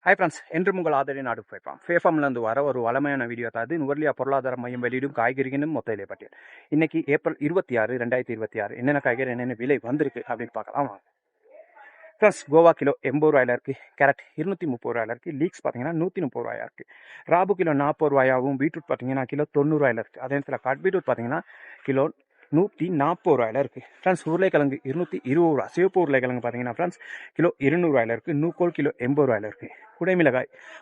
Hi friends, என்றும் உங்கள் ஆதரவு நாடு ஃபேஃபாம்லேருந்து வர ஒரு வளமையான வீடியோ தான் இது. நுவர்லியா பொருளாதார மையம் வெளியிடும் காய்கறிகளும் மொத்த விலை பட்டியல். இன்னைக்கு ஏப்ரல் 26, 2026 என்னென்ன காய்கறி என்னென்ன விலை வந்திருக்கு அப்படின்னு பார்க்கலாம் வாங்க. ஃப்ரெண்ட்ஸ், கோவா கிலோ 80 ரூபாயில இருக்குது. கேரட் 230 ரூபாயில இருக்குது. லீக்ஸ் பார்த்தீங்கன்னா 130 ரூபாயா இருக்குது. ராபு கிலோ 40 ரூபாயாகவும், பீட்ரூட் பார்த்தீங்கன்னா கிலோ 90 ரூபாயில இருக்குது. அதே நேரத்தில் கட் பீட்ரூட் பார்த்தீங்கன்னா கிலோ 140 ரூபாயில இருக்குது. ஃப்ரெண்ட்ஸ், உருளைக்கிழங்கு 220 ரூபா. சிவப்பு உருளைக்கிழங்கு பார்த்தீங்கன்னா ஃப்ரெண்ட்ஸ் கிலோ 200 ரூபாயில இருக்குது. நூக்கோல் கிலோ 80 ரூபாயில இருக்குது.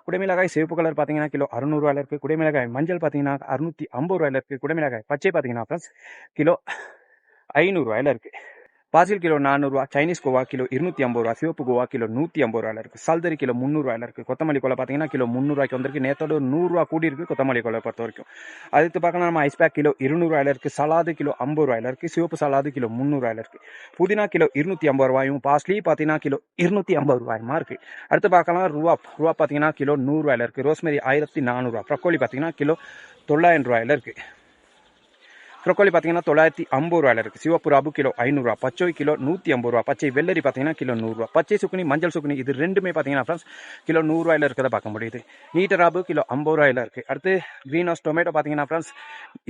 குடைமிளகாய் சிவப்பு கலர் பார்த்தீங்கன்னா கிலோ 600 ரூபாயில இருக்குது. குடைமிளகாய் மஞ்சள் பார்த்தீங்கன்னா 650 ரூபாயில இருக்குது. குடைமிளகாய் பச்சை பார்த்தீங்கன்னா ஃப்ரெண்ட்ஸ் கிலோ 500 ரூபாயில இருக்குது. பாசில் கிலோ 400 ரூபா. சைனீஸ் கோவா கிலோ 250 ரூபா. சிவப்பு கோவா கிலோ 150 ரூபாயில இருக்குது. சல்தரி கிலோ 300 ரூபாயில இருக்குது. கொத்தமல்லி கொலை பார்த்தீங்கன்னா கிலோ 300 ரூபாய்க்கு வந்திருக்கு. நேற்றோட 100 ரூபா கூடி இருக்குது கொத்தமல்லி கொலை பொறுத்த வரைக்கும். அடுத்து பார்க்கலாம் நம்ம ஐஸ் பேக் கிலோ 200 ரூபாயில இருக்குது. சலாது கிலோ 50 ரூபாயில இருக்குது. சிவப்பு சலாது கிலோ 300 ரூபாயில இருக்குது. புதினா கிலோ 250 ரூபாயும், பாஸ்லி பார்த்தீங்கன்னா கிலோ 250 ரூபாயுமா இருக்குது. அடுத்து பார்க்கலாம் ரூபா பார்த்தீங்கன்னா கிலோ 100 ரூபாயில இருக்குது. ரோஸ்மெரி 1400 ரூபா. ப்ரக்கோலி பார்த்தீங்கன்னா கிலோ 900 ரூபாயில இருக்குது. ப்ரொக்கோலி பார்த்தீங்கன்னா 950 ரூபாயில இருக்குது. சிவப்பு ராபு கிலோ 500 ரூபா. பச்சை கிலோ 150 ரூபா. பச்சை வெள்ளரி பார்த்தீங்கன்னா கிலோ 100 ரூபா. பச்சை சுக்குனி, மஞ்சள் சுக்குனி இது ரெண்டுமே பார்த்தீங்கன்னா ஃப்ரெண்ட்ஸ் கிலோ 100 ரூபாயில இருக்கிறத பார்க்க முடியுது. நீட்ட ராபு கிலோ 50 ரூபாயில இருக்குது. அடுத்து கிரீன் ஹவுஸ் டொமேட்டோ பார்த்தீங்கன்னா ஃப்ரெண்ட்ஸ்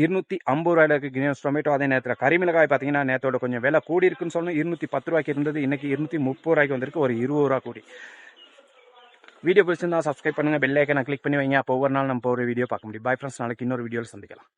250 ரூபாயில இருக்குது கிரீன் ஹவுஸ் டொமேட்டோ. அதே நேரத்தில் கரிமிளகாய் பார்த்தீங்கன்னா நேரத்தோட கொஞ்சம் விலை கூடி இருக்குன்னு சொல்லணும். 210 ரூபாய்க்கு இருந்தது, இன்னைக்கு 230 ரூபாய்க்கு வந்திருக்கு. ஒரு 20 ரூபா கூடி. வீடியோ பிடிச்சிருந்தா சப்ஸ்கிரைப் பண்ணுங்க, பெல் ஐக்கனை கிளிக் பண்ணி வைங்க. அப்போ ஒவ்வொரு நாள் நம்ம ஒரு வீடியோ பார்க்க முடியும். பை ஃப்ரெண்ட்ஸ், நாளைக்கு இன்னொரு வீடியோவில் சந்திக்கலாம்.